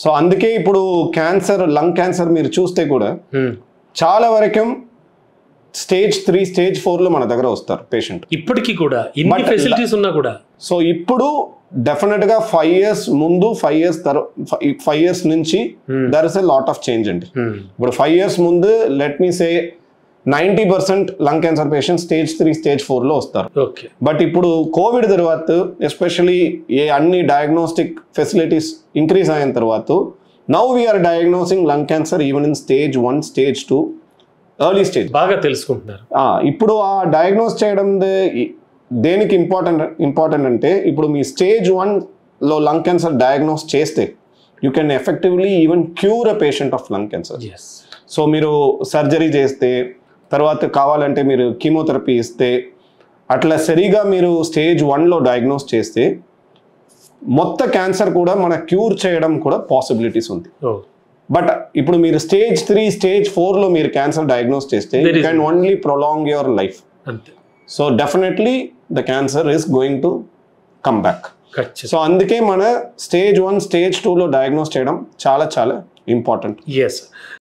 So అందుకే ఇప్పుడు cancer, lung cancer మీరు చూస్తే కూడా చాలా వరకు స్టేజ్ 3 స్టేజ్ 4 లో మన దగ్గర వస్తారు పేషెంట్. ఇప్పటికీ కూడా ఇన్ని ఫెసిలిటీస్ ఉన్నా కూడా. సో ఇప్పుడు డెఫినెట్ గా 5 years ముందు 5 years 5 years నుంచి there is a lot of change అండి. ఇప్పుడు 5 years ముందు let me say 90% lung cancer patient stage 3 stage 4 లో వస్తారు. బట్ ఇప్పుడు కోవిడ్ తర్వాత ఎస్పెషలీ అన్ని డయాగ్నోస్టిక్ ఫెసిలిటీస్ ఇంక్రీజ్ అయిన తర్వాత now we're diagnosing lung cancer even in stage 1 stage 2 early stage బాగా తెలుసుకుంటున్నారు. ఇప్పుడు ఆ డయాగ్నోస్ చేయడం దేనికి ఇంపార్టెంట్ అంటే ఇప్పుడు మీ స్టేజ్ 1 లో లంగ్ క్యాన్సర్ డయాగ్నోస్ చేస్తే you can effectively even cure a patient of lung cancer. So మీరు సర్జరీ చేస్తే తర్వాత కావాలంటే మీరు కీమోథెరపీ ఇస్తే అట్లా సరిగా మీరు స్టేజ్ 1 లో డయాగ్నోస్ చేస్తే మొత్తం క్యాన్సర్ కూడా మన క్యూర్ చేయడం కూడా పాసిబిలిటీస్ ఉంది. బట్ ఇప్పుడు మీరు స్టేజ్ 3 స్టేజ్ 4 లో మీరు క్యాన్సర్ డయాగ్నోస్ చేస్తే you can only prolong your life. So definitely the cancer is going to come back. So అందుకే మన స్టేజ్ 1 స్టేజ్ 2 లో డయాగ్నోస్ చేయడం చాలా చాలా ఇంపార్టెంట్.